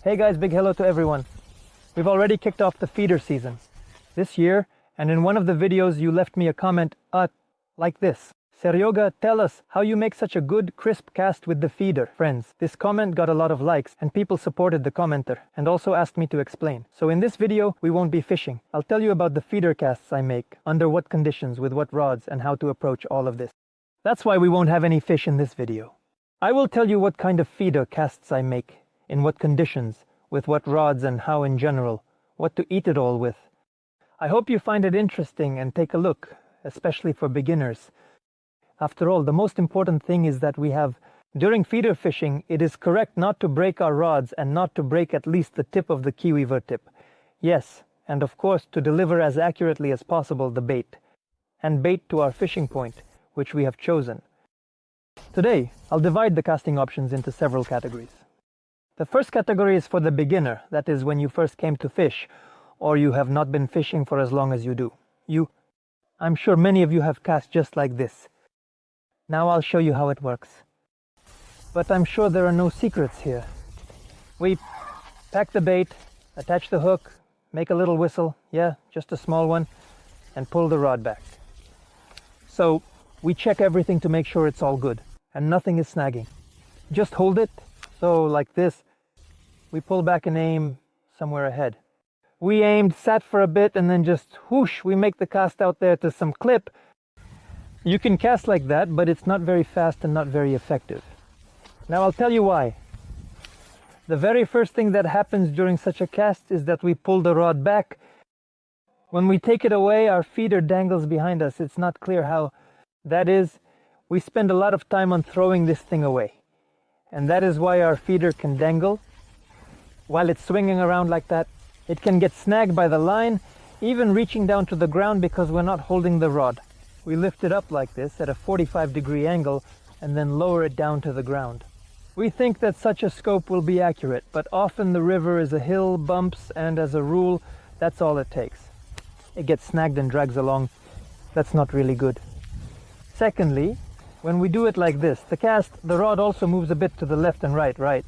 Hey guys, big hello to everyone. We've already kicked off the feeder season this year, and in one of the videos you left me a comment like this. Seryoga, tell us how you make such a good crisp cast with the feeder. Friends, this comment got a lot of likes and people supported the commenter and also asked me to explain. So in this video we won't be fishing. I'll tell you about the feeder casts I make, under what conditions, with what rods, and how to approach all of this. That's why we won't have any fish in this video. I will tell you what kind of feeder casts I make, in what conditions, with what rods, and how in general, what to eat it all with. I hope you find it interesting and take a look, especially for beginners. After all, the most important thing is that during feeder fishing, it is correct not to break our rods and not to break at least the tip of the keeweaver tip. Yes, and of course to deliver as accurately as possible the bait, and bait to our fishing point, which we have chosen. Today, I'll divide the casting options into several categories. The first category is for the beginner, that is when you first came to fish, or you have not been fishing for as long as you do. I'm sure many of you have cast just like this. Now I'll show you how it works. But I'm sure there are no secrets here. We pack the bait, attach the hook, make a little whistle, yeah, just a small one, and pull the rod back. So we check everything to make sure it's all good, and nothing is snagging. Just hold it, so like this. We pull back and aim somewhere ahead. We aimed, sat for a bit, and then just whoosh, we make the cast out there to some clip. You can cast like that, but it's not very fast and not very effective. Now I'll tell you why. The very first thing that happens during such a cast is that we pull the rod back. When we take it away, our feeder dangles behind us. It's not clear how that is. We spend a lot of time on throwing this thing away. And that is why our feeder can dangle. While it's swinging around like that, it can get snagged by the line, even reaching down to the ground because we're not holding the rod. We lift it up like this at a 45-degree angle and then lower it down to the ground. We think that such a scope will be accurate, but often the river is a hill, bumps, and as a rule, that's all it takes. It gets snagged and drags along. That's not really good. Secondly, when we do it like this, the rod also moves a bit to the left and right.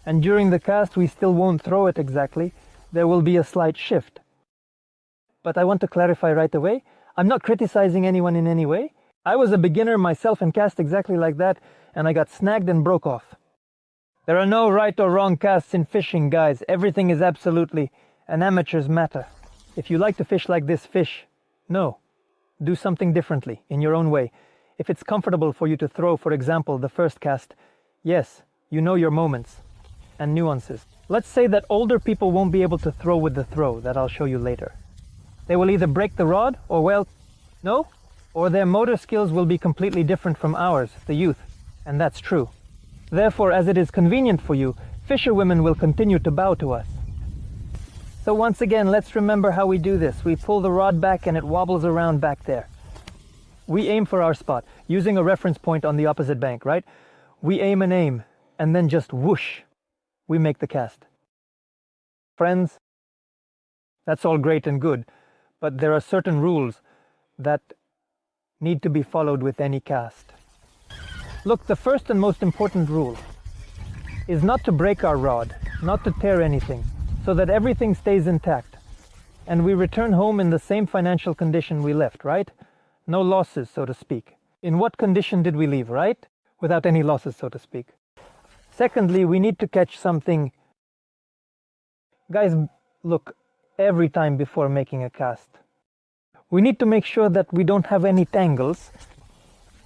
And during the cast, we still won't throw it exactly. There will be a slight shift. But I want to clarify right away, I'm not criticizing anyone in any way. I was a beginner myself and cast exactly like that, and I got snagged and broke off. There are no right or wrong casts in fishing, guys. Everything is absolutely an amateur's matter. If you like to fish like this, fish. No. Do something differently, in your own way. If it's comfortable for you to throw, for example, the first cast, yes, you know your moments and nuances. Let's say that older people won't be able to throw with the throw that I'll show you later. They will either break the rod or their motor skills will be completely different from ours, the youth, and that's true. Therefore, as it is convenient for you, fisherwomen will continue to bow to us. So once again, let's remember how we do this. We pull the rod back and it wobbles around back there. We aim for our spot, using a reference point on the opposite bank, right? We aim and aim, and then just whoosh, we make the cast. Friends, that's all great and good, but there are certain rules that need to be followed with any cast. Look, the first and most important rule is not to break our rod, not to tear anything, so that everything stays intact, and we return home in the same financial condition we left, right? No losses, so to speak. In what condition did we leave, right? Without any losses, so to speak. Secondly, we need to catch something. Guys, look, every time before making a cast, we need to make sure that we don't have any tangles.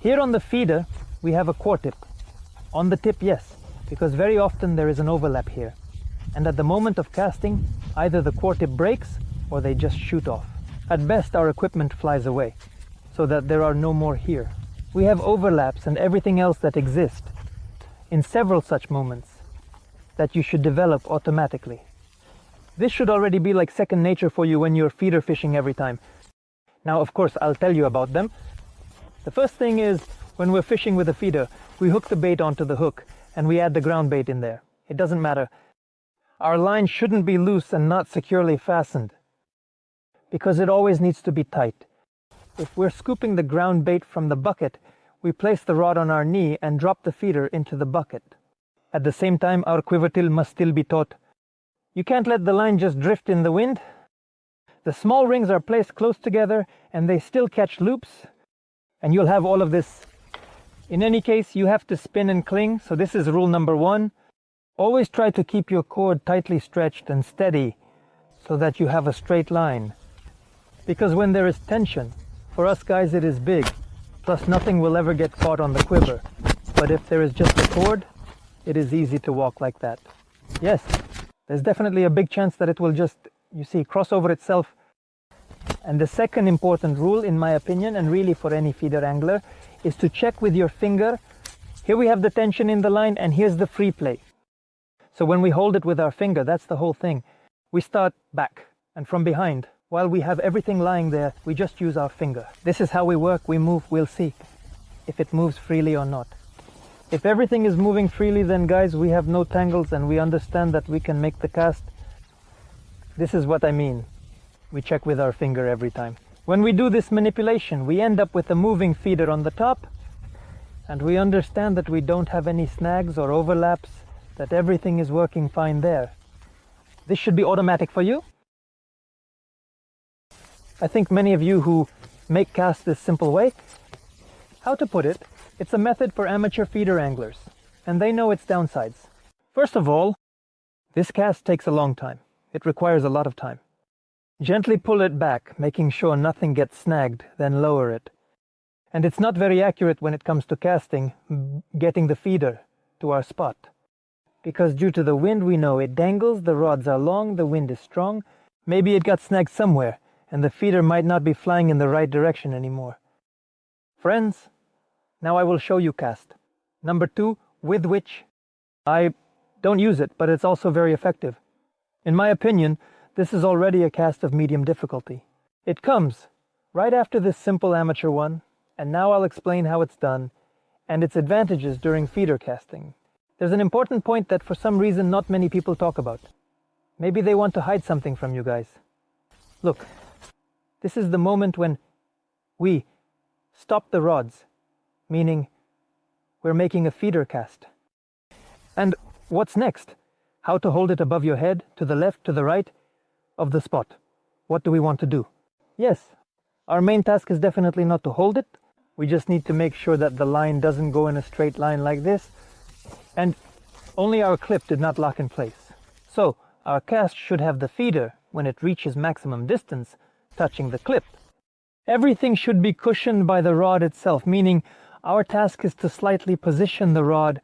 Here on the feeder, we have a core tip. On the tip, yes, because very often there is an overlap here. And at the moment of casting, either the core tip breaks or they just shoot off. At best, our equipment flies away, so that there are no more here. We have overlaps and everything else that exists in several such moments that you should develop automatically. This should already be like second nature for you when you're feeder fishing every time. Now, of course, I'll tell you about them. The first thing is, when we're fishing with a feeder, we hook the bait onto the hook and we add the ground bait in there. It doesn't matter. Our line shouldn't be loose and not securely fastened, because it always needs to be tight. If we're scooping the ground bait from the bucket, we place the rod on our knee and drop the feeder into the bucket. At the same time, our quiver till must still be taut. You can't let the line just drift in the wind. The small rings are placed close together and they still catch loops, and you'll have all of this. In any case, you have to spin and cling, so this is rule number 1. Always try to keep your cord tightly stretched and steady so that you have a straight line. Because when there is tension, for us guys it is big, plus nothing will ever get caught on the quiver. But if there is just a cord, it is easy to walk like that. Yes, there's definitely a big chance that it will just, you see, cross over itself. And the second important rule, in my opinion, and really for any feeder angler, is to check with your finger. Here we have the tension in the line and here's the free play. So when we hold it with our finger, that's the whole thing. We start back and from behind. While we have everything lying there, we just use our finger. This is how we work, we move, we'll see if it moves freely or not. If everything is moving freely, then guys, we have no tangles and we understand that we can make the cast. This is what I mean. We check with our finger every time. When we do this manipulation, we end up with a moving feeder on the top, and we understand that we don't have any snags or overlaps, that everything is working fine there. This should be automatic for you. I think many of you who make casts this simple way, how to put it, it's a method for amateur feeder anglers, and they know its downsides. First of all, this cast takes a long time. It requires a lot of time. Gently pull it back, making sure nothing gets snagged, then lower it. And it's not very accurate when it comes to casting, getting the feeder to our spot. Because due to the wind, we know it dangles, the rods are long, the wind is strong, maybe it got snagged somewhere, and the feeder might not be flying in the right direction anymore. Friends, now I will show you cast. Number 2, with which I don't use it, but it's also very effective. In my opinion, this is already a cast of medium difficulty. It comes right after this simple amateur one, and now I'll explain how it's done and its advantages during feeder casting. There's an important point that for some reason not many people talk about. Maybe they want to hide something from you guys. Look, this is the moment when we stop the rods, meaning we're making a feeder cast. And what's next? How to hold it above your head, to the left, to the right of the spot. What do we want to do? Yes, our main task is definitely not to hold it. We just need to make sure that the line doesn't go in a straight line like this, and only our clip did not lock in place. So our cast should have the feeder, when it reaches maximum distance, touching the clip. Everything should be cushioned by the rod itself, meaning our task is to slightly position the rod,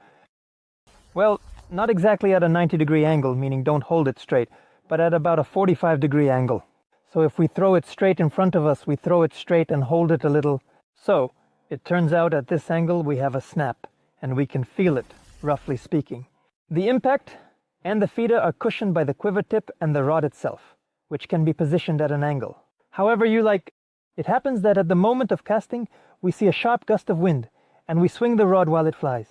well, not exactly at a 90-degree angle, meaning don't hold it straight, but at about a 45-degree angle. So if we throw it straight in front of us, we throw it straight and hold it a little. So it turns out at this angle we have a snap, and we can feel it, roughly speaking. The impact and the feeder are cushioned by the quiver tip and the rod itself, which can be positioned at an angle. However you like. It happens that at the moment of casting, we see a sharp gust of wind, and we swing the rod while it flies.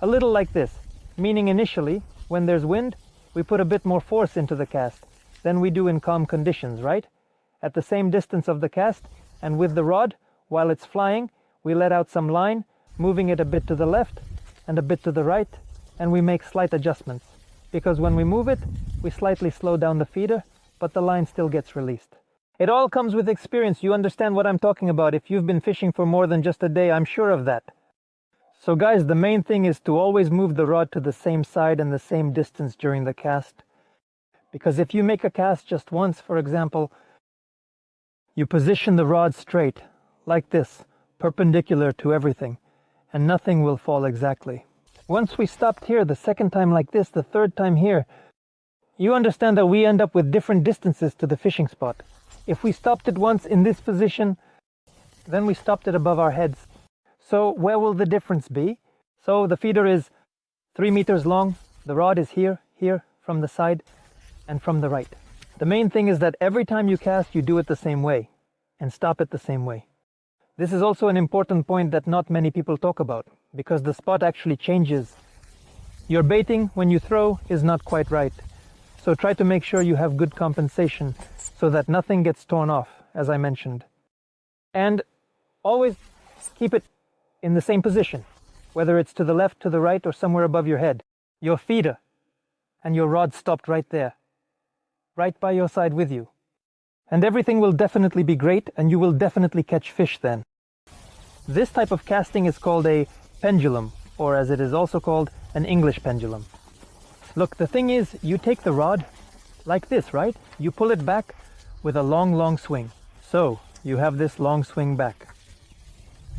A little like this, meaning initially, when there's wind, we put a bit more force into the cast than we do in calm conditions, right? At the same distance of the cast, and with the rod, while it's flying, we let out some line, moving it a bit to the left and a bit to the right, and we make slight adjustments. Because when we move it, we slightly slow down the feeder, but the line still gets released. It all comes with experience. You understand what I'm talking about. If you've been fishing for more than just a day, I'm sure of that. So guys, the main thing is to always move the rod to the same side and the same distance during the cast. Because if you make a cast just once, for example, you position the rod straight, like this, perpendicular to everything, and nothing will fall exactly. Once we stopped here, the second time like this, the third time here, you understand that we end up with different distances to the fishing spot. If we stopped it once in this position, then we stopped it above our heads. So where will the difference be? So the feeder is 3 meters long, the rod is here, from the side, and from the right. The main thing is that every time you cast, you do it the same way, and stop it the same way. This is also an important point that not many people talk about, because the spot actually changes. Your baiting when you throw is not quite right. So try to make sure you have good compensation so that nothing gets torn off, as I mentioned. And always keep it in the same position, whether it's to the left, to the right, or somewhere above your head. your feeder, and your rod stopped right there, right by your side with you. And everything will definitely be great, and you will definitely catch fish then. This type of casting is called a pendulum, or as it is also called, an English pendulum. Look, the thing is, you take the rod like this, right? You pull it back with a long swing. So, you have this long swing back.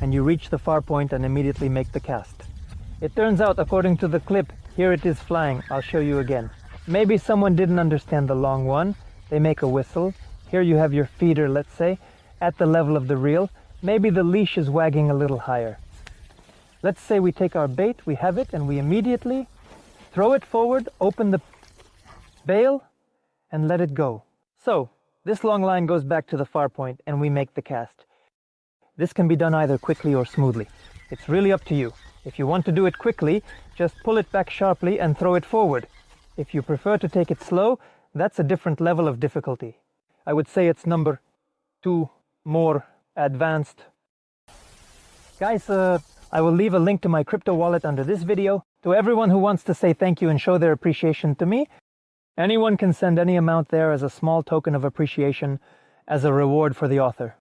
And you reach the far point and immediately make the cast. It turns out, according to the clip, here it is flying. I'll show you again. Maybe someone didn't understand the long one. They make a whistle. Here you have your feeder, let's say, at the level of the reel. Maybe the leash is wagging a little higher. Let's say we take our bait, we have it, and we immediately throw it forward, open the bail, and let it go. So, this long line goes back to the far point, and we make the cast. This can be done either quickly or smoothly. It's really up to you. If you want to do it quickly, just pull it back sharply and throw it forward. If you prefer to take it slow, that's a different level of difficulty. I would say it's number 2 more advanced. Guys, I will leave a link to my crypto wallet under this video. To everyone who wants to say thank you and show their appreciation to me, anyone can send any amount there as a small token of appreciation as a reward for the author.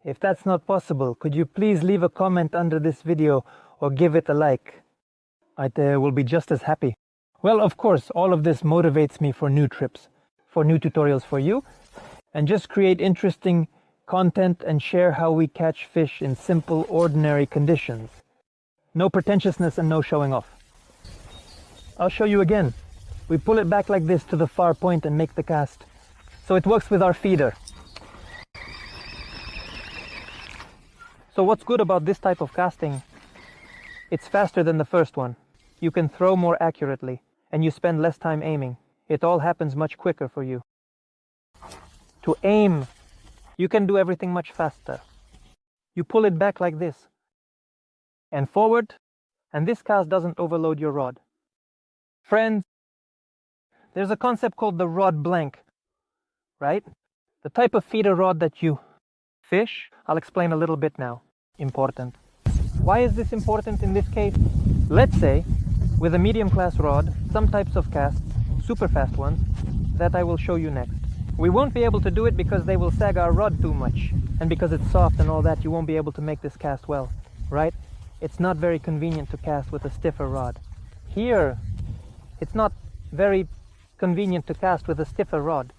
If that's not possible, could you please leave a comment under this video or give it a like? I will be just as happy. Well, of course, all of this motivates me for new trips, for new tutorials for you, and just create interesting content and share how we catch fish in simple, ordinary conditions. No pretentiousness and no showing off. I'll show you again. We pull it back like this to the far point and make the cast. So it works with our feeder. So what's good about this type of casting? It's faster than the first one. You can throw more accurately, and you spend less time aiming. It all happens much quicker for you. To aim, you can do everything much faster. You pull it back like this, and forward, and this cast doesn't overload your rod. Friends, there's a concept called the rod blank, right? The type of feeder rod that you fish, I'll explain a little bit now. Important. Why is this important in this case? Let's say, with a medium class rod, some types of casts, super fast ones, that I will show you next. We won't be able to do it because they will sag our rod too much. And because it's soft and all that, you won't be able to make this cast well, right? It's not very convenient to cast with a stiffer rod. Here, it's not very convenient to cast with a stiffer rod.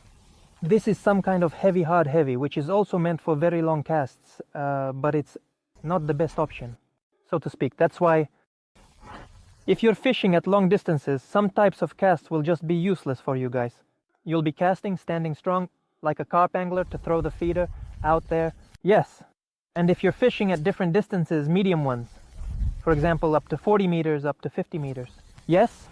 This is some kind of heavy, hard heavy, which is also meant for very long casts, but it's not the best option, so to speak. That's why if you're fishing at long distances, some types of casts will just be useless for you guys. You'll be casting, standing strong, like a carp angler to throw the feeder out there. Yes, and if you're fishing at different distances, medium ones, for example, up to 40 meters, up to 50 meters. Yes,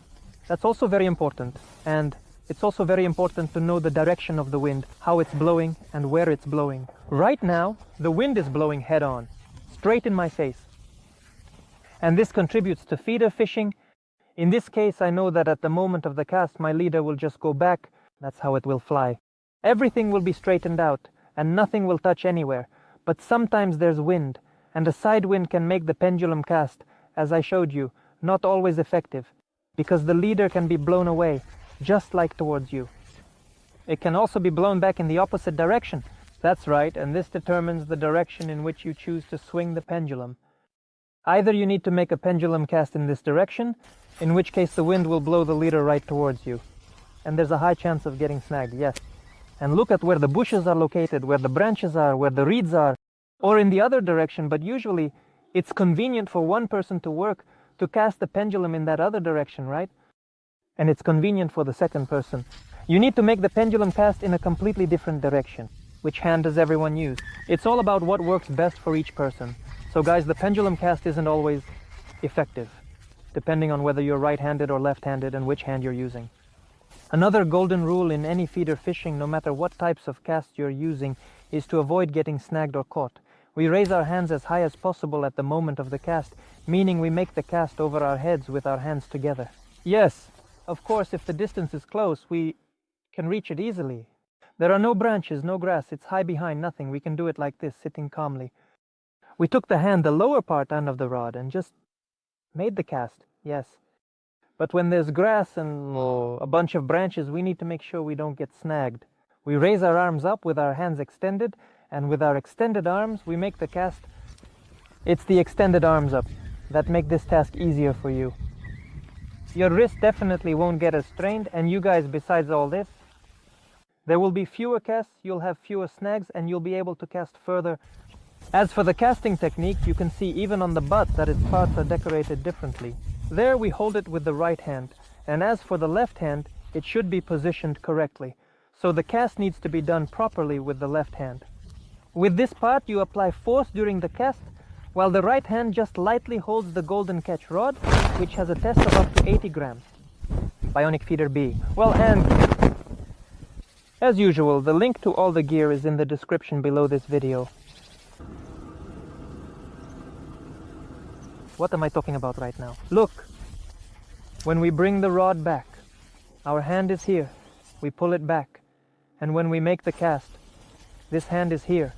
that's also very important. And it's also very important to know the direction of the wind, how it's blowing and where it's blowing. Right now, the wind is blowing head on, straight in my face. And this contributes to feeder fishing. In this case, I know that at the moment of the cast, my leader will just go back. That's how it will fly. Everything will be straightened out and nothing will touch anywhere. But sometimes there's wind, and a side wind can make the pendulum cast, as I showed you, not always effective, because the leader can be blown away, just like towards you. It can also be blown back in the opposite direction. That's right, and this determines the direction in which you choose to swing the pendulum. Either you need to make a pendulum cast in this direction, in which case the wind will blow the leader right towards you. And there's a high chance of getting snagged, yes. And look at where the bushes are located, where the branches are, where the reeds are, or in the other direction, but usually it's convenient for one person to work to cast the pendulum in that other direction, right? And it's convenient for the second person. You need to make the pendulum cast in a completely different direction. Which hand does everyone use? It's all about what works best for each person. So guys, the pendulum cast isn't always effective, depending on whether you're right-handed or left-handed and which hand you're using. Another golden rule in any feeder fishing, no matter what types of cast you're using, is to avoid getting snagged or caught. We raise our hands as high as possible at the moment of the cast, meaning we make the cast over our heads with our hands together. Yes, of course, if the distance is close, we can reach it easily. There are no branches, no grass, it's high behind, nothing. We can do it like this, sitting calmly. We took the hand, the lower part end of the rod, and just made the cast, yes. But when there's grass and a bunch of branches, we need to make sure we don't get snagged. We raise our arms up with our hands extended, and with our extended arms, we make the cast. It's the extended arms up that make this task easier for you. Your wrist definitely won't get as strained, and you guys, besides all this, there will be fewer casts, you'll have fewer snags, and you'll be able to cast further. As for the casting technique, you can see even on the butt that its parts are decorated differently. There we hold it with the right hand, and as for the left hand, it should be positioned correctly. So the cast needs to be done properly with the left hand. With this part, you apply force during the cast, while the right hand just lightly holds the golden catch rod, which has a test of up to 80 grams. Bionic Feeder B. Well, and as usual, the link to all the gear is in the description below this video. What am I talking about right now? Look, when we bring the rod back, our hand is here, we pull it back, and when we make the cast, this hand is here.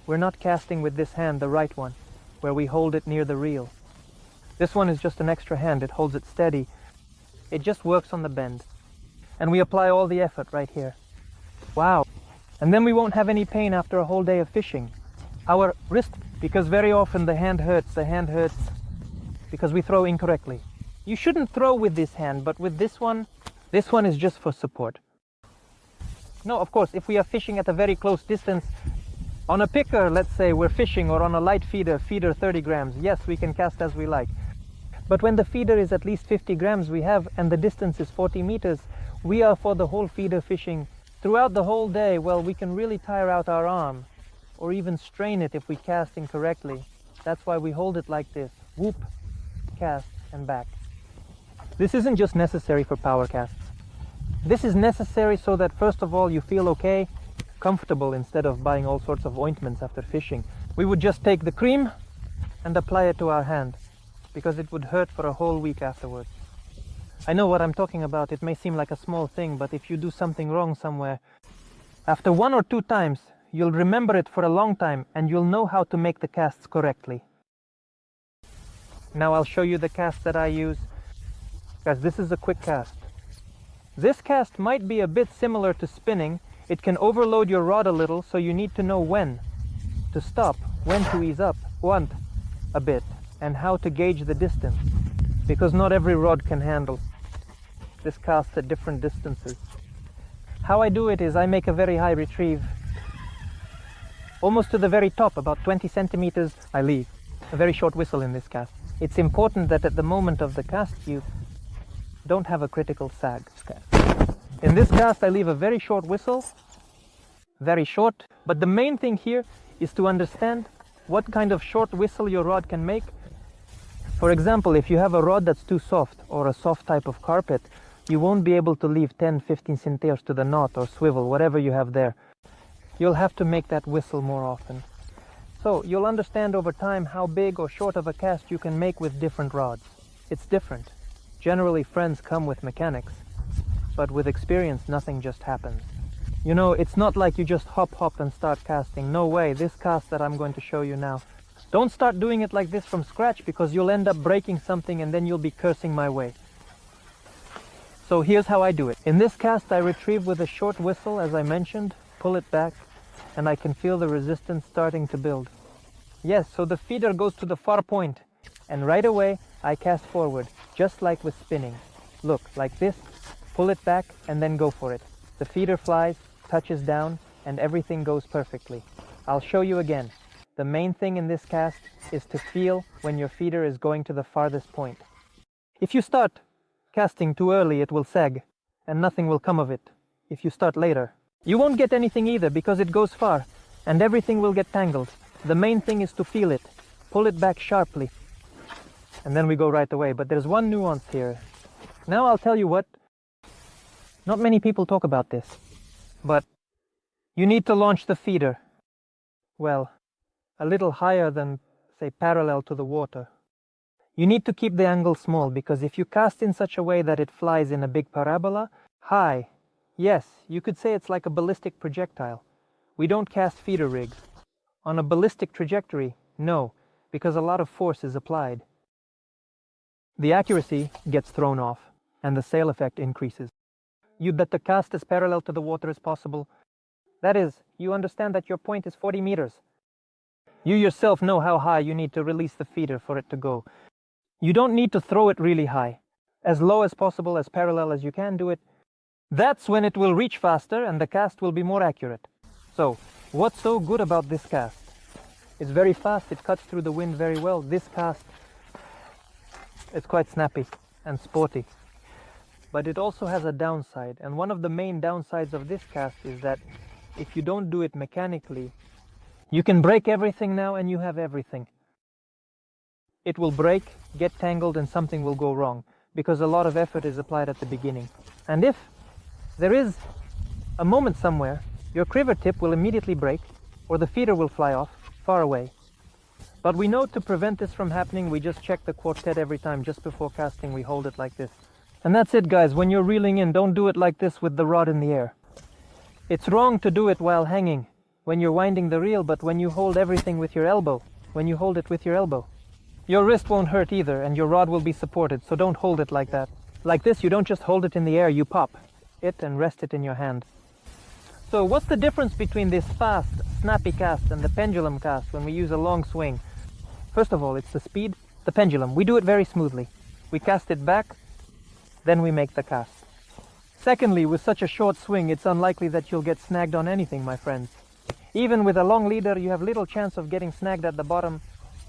We're not casting with this hand, the right one, where we hold it near the reel. This one is just an extra hand, it holds it steady. It just works on the bend. And we apply all the effort right here. Wow! And then we won't have any pain after a whole day of fishing. Our wrist, because very often the hand hurts because we throw incorrectly. You shouldn't throw with this hand, but with this one is just for support. No, of course, if we are fishing at a very close distance, on a picker, let's say we're fishing, or on a light feeder 30 grams, yes, we can cast as we like. But when the feeder is at least 50 grams we have, and the distance is 40 meters, we are for the whole feeder fishing. Throughout the whole day, well, we can really tire out our arm, or even strain it if we cast incorrectly. That's why we hold it like this. Whoop, cast, and back. This isn't just necessary for power casts. This is necessary so that first of all you feel okay, comfortable, instead of buying all sorts of ointments after fishing. We would just take the cream and apply it to our hand, because it would hurt for a whole week afterwards. I know what I'm talking about. It may seem like a small thing, but if you do something wrong somewhere, after 1 or 2 times, you'll remember it for a long time, and you'll know how to make the casts correctly. Now I'll show you the cast that I use. Guys, this is a quick cast. This cast might be a bit similar to spinning. It can overload your rod a little, so you need to know when to stop, when to ease up, a bit, and how to gauge the distance, because not every rod can handle this cast at different distances. How I do it is I make a very high retrieve, almost to the very top, about 20 centimeters, I leave a very short whistle in this cast. It's important that at the moment of the cast you don't have a critical sag. In this cast I leave a very short whistle, very short, but the main thing here is to understand what kind of short whistle your rod can make. For example, if you have a rod that's too soft, or a soft type of carpet, you won't be able to leave 10-15 centimeters to the knot or swivel, whatever you have there. You'll have to make that whistle more often. So you'll understand over time how big or short of a cast you can make with different rods. It's different. Generally friends come with mechanics, but with experience nothing just happens. You know, it's not like you just hop and start casting. No way. This cast that I'm going to show you now, don't start doing it like this from scratch, because you'll end up breaking something and then you'll be cursing my way. So here's how I do it. In this cast I retrieve with a short whistle, as I mentioned, pull it back, and I can feel the resistance starting to build. Yes, so the feeder goes to the far point, and right away I cast forward, just like with spinning. Look, like this, pull it back and then go for it. The feeder flies, touches down, and everything goes perfectly. I'll show you again. The main thing in this cast is to feel when your feeder is going to the farthest point. If you start casting too early, it will sag, and nothing will come of it. If you start later, you won't get anything either, because it goes far, and everything will get tangled. The main thing is to feel it. Pull it back sharply, and then we go right away. But there's one nuance here. Now I'll tell you what, not many people talk about this, but you need to launch the feeder, well, a little higher than, say, parallel to the water. You need to keep the angle small, because if you cast in such a way that it flies in a big parabola, high, yes, you could say it's like a ballistic projectile. We don't cast feeder rigs. On a ballistic trajectory, no, because a lot of force is applied. The accuracy gets thrown off. and the sail effect increases. You bet the cast as parallel to the water as possible. That is, you understand that your point is 40 meters. You yourself know how high you need to release the feeder for it to go. You don't need to throw it really high. As low as possible, as parallel as you can do it. That's when it will reach faster and the cast will be more accurate. So, what's so good about this cast? It's very fast, it cuts through the wind very well. This cast is quite snappy and sporty. But it also has a downside, and one of the main downsides of this cast is that if you don't do it mechanically, you can break everything now and you have everything. It will break, get tangled, and something will go wrong because a lot of effort is applied at the beginning. And if there is a moment somewhere, your quiver tip will immediately break or the feeder will fly off far away. But we know to prevent this from happening, we just check the quartet every time. Just before casting, we hold it like this. And that's it, guys. When you're reeling in, don't do it like this with the rod in the air. It's wrong to do it while hanging, when you're winding the reel, but when you hold everything with your elbow, when you hold it with your elbow. Your wrist won't hurt either, and your rod will be supported, so don't hold it like that. Like this, you don't just hold it in the air, you pop it and rest it in your hand. So what's the difference between this fast, snappy cast and the pendulum cast when we use a long swing? First of all, it's the speed. The pendulum, we do it very smoothly. We cast it back, then we make the cast. Secondly, with such a short swing, it's unlikely that you'll get snagged on anything, my friends. Even with a long leader, you have little chance of getting snagged at the bottom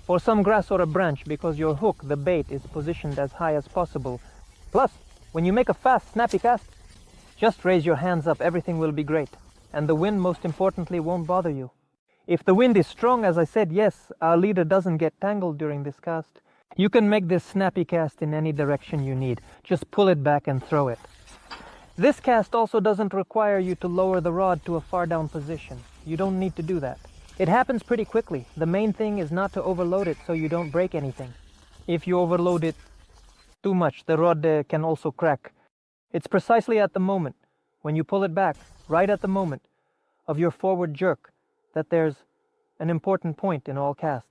for some grass or a branch because your hook, the bait, is positioned as high as possible. Plus, when you make a fast, snappy cast, just raise your hands up, everything will be great. And the wind, most importantly, won't bother you. If the wind is strong, as I said, yes, our leader doesn't get tangled during this cast. You can make this snappy cast in any direction you need. Just pull it back and throw it. This cast also doesn't require you to lower the rod to a far down position. You don't need to do that. It happens pretty quickly. The main thing is not to overload it so you don't break anything. If you overload it too much, the rod can also crack. It's precisely at the moment, when you pull it back, right at the moment of your forward jerk, that there's an important point in all casts.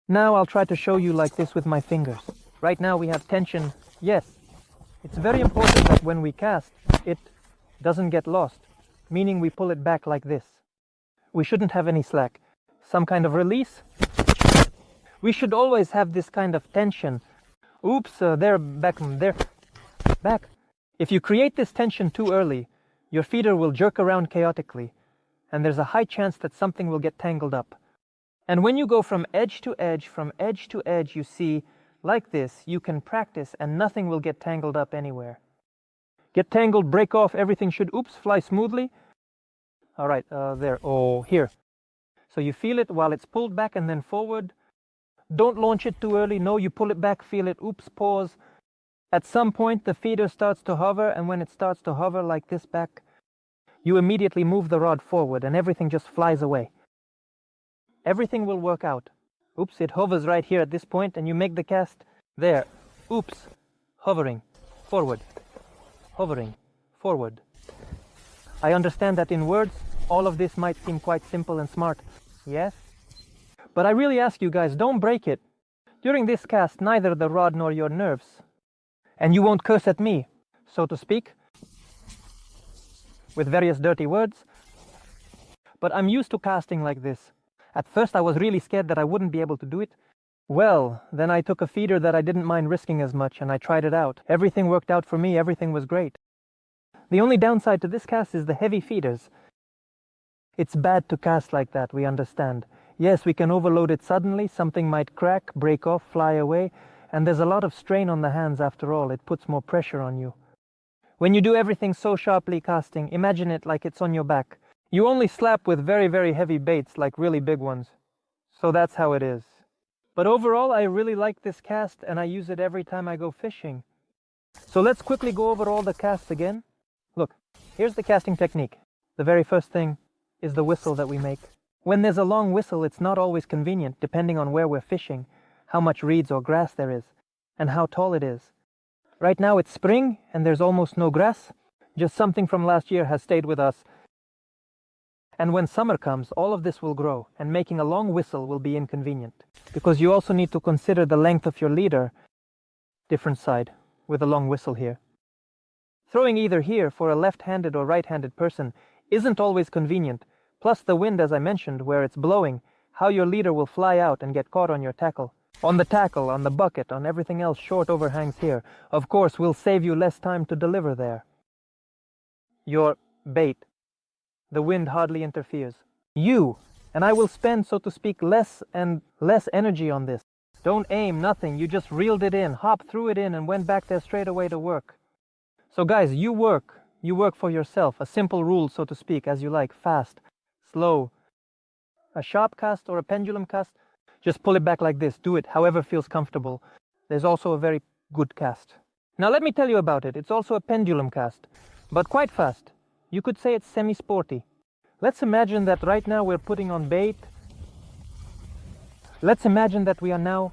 Now I'll try to show you like this with my fingers. Right now we have tension. Yes, it's very important that when we cast, it doesn't get lost, meaning we pull it back like this. We shouldn't have any slack. Some kind of release. We should always have this kind of tension. Oops, there, back, there, back. If you create this tension too early, your feeder will jerk around chaotically, and there's a high chance that something will get tangled up. And when you go from edge to edge, you see, like this, you can practice and nothing will get tangled up anywhere. Get tangled, break off, everything should, fly smoothly. All right, there, here. So you feel it while it's pulled back and then forward. Don't launch it too early. No, you pull it back, feel it, pause. At some point, the feeder starts to hover, and when it starts to hover like this back, you immediately move the rod forward and everything just flies away. Everything will work out. It hovers right here at this point and you make the cast there. Hovering, forward, hovering, forward. I understand that in words, all of this might seem quite simple and smart. Yes? But I really ask you guys, don't break it. During this cast, neither the rod nor your nerves. And you won't curse at me, so to speak, with various dirty words. But I'm used to casting like this. At first I was really scared that I wouldn't be able to do it. Well, then I took a feeder that I didn't mind risking as much and I tried it out. Everything worked out for me, everything was great. The only downside to this cast is the heavy feeders. It's bad to cast like that, we understand. Yes, we can overload it suddenly, something might crack, break off, fly away, and there's a lot of strain on the hands after all, it puts more pressure on you. When you do everything so sharply casting, imagine it like it's on your back. You only slap with very, very heavy baits, like really big ones. So that's how it is. But overall, I really like this cast and I use it every time I go fishing. So let's quickly go over all the casts again. Look, here's the casting technique. The very first thing is the whistle that we make. When there's a long whistle, it's not always convenient, depending on where we're fishing, how much reeds or grass there is, and how tall it is. Right now it's spring and there's almost no grass. Just something from last year has stayed with us. And when summer comes, all of this will grow, and making a long whistle will be inconvenient. Because you also need to consider the length of your leader, different side, with a long whistle here. Throwing either here for a left-handed or right-handed person isn't always convenient, plus the wind, as I mentioned, where it's blowing, how your leader will fly out and get caught on your tackle. On the tackle, on the bucket, on everything else short overhangs here, of course, will save you less time to deliver there. Your bait. The wind hardly interferes. You, and I will spend, so to speak, less energy on this. Don't aim, nothing, you just reeled it in, hopped threw it in and went back there straight away to work. So guys, you work for yourself, a simple rule, so to speak, as you like, fast, slow. A sharp cast or a pendulum cast, just pull it back like this, do it however feels comfortable. There's also a very good cast. Now let me tell you about it. It's also a pendulum cast, but quite fast. You could say it's semi-sporty. Let's imagine that right now we're putting on bait. Let's imagine that we are now...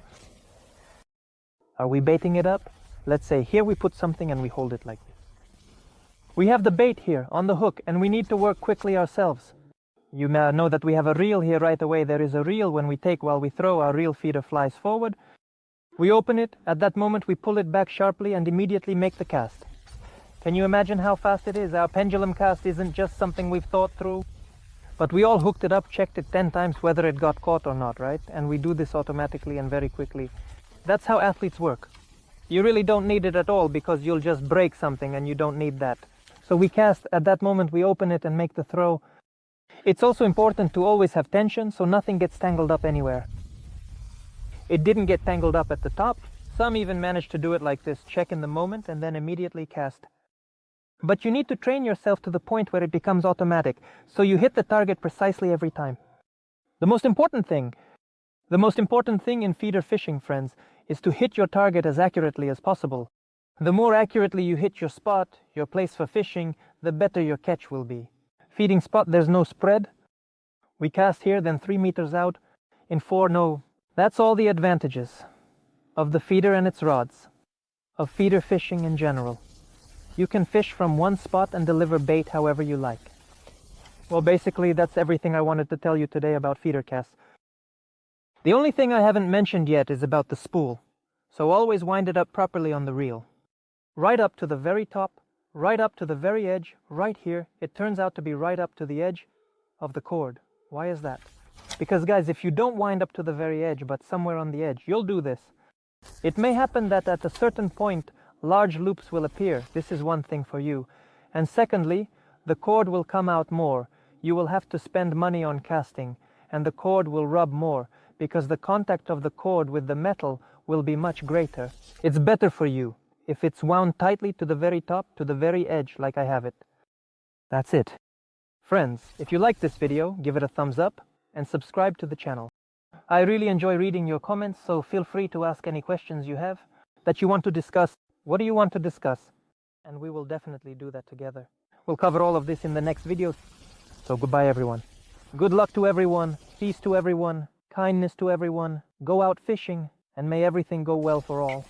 Are we baiting it up? Let's say here we put something and we hold it like this. We have the bait here on the hook and we need to work quickly ourselves. You may know that we have a reel here right away. There is a reel when we take while we throw, our reel feeder flies forward. We open it, at that moment we pull it back sharply and immediately make the cast. Can you imagine how fast it is? Our pendulum cast isn't just something we've thought through. But we all hooked it up, checked it 10 times whether it got caught or not, right? And we do this automatically and very quickly. That's how athletes work. You really don't need it at all because you'll just break something and you don't need that. So we cast, at that moment we open it and make the throw. It's also important to always have tension so nothing gets tangled up anywhere. It didn't get tangled up at the top. Some even managed to do it like this, check in the moment and then immediately cast. But you need to train yourself to the point where it becomes automatic, so you hit the target precisely every time. The most important thing in feeder fishing, friends, is to hit your target as accurately as possible. The more accurately you hit your spot, your place for fishing, the better your catch will be. Feeding spot, there's no spread. We cast here, then 3 meters out. In 4, no. That's all the advantages of the feeder and its rods, of feeder fishing in general. You can fish from one spot and deliver bait however you like. Well, basically, that's everything I wanted to tell you today about feeder casts. The only thing I haven't mentioned yet is about the spool. So always wind it up properly on the reel. Right up to the very top, right up to the very edge, right here. It turns out to be right up to the edge of the cord. Why is that? Because guys, if you don't wind up to the very edge, but somewhere on the edge, you'll do this. It may happen that at a certain point, large loops will appear. This is one thing for you. And secondly, the cord will come out more. You will have to spend money on casting, and the cord will rub more, because the contact of the cord with the metal will be much greater. It's better for you if it's wound tightly to the very top, to the very edge, like I have it. That's it. Friends, if you like this video, give it a thumbs up and subscribe to the channel. I really enjoy reading your comments, so feel free to ask any questions you have that you want to discuss. What do you want to discuss? And we will definitely do that together. We'll cover all of this in the next video. So goodbye everyone. Good luck to everyone, peace to everyone, kindness to everyone. Go out fishing and may everything go well for all.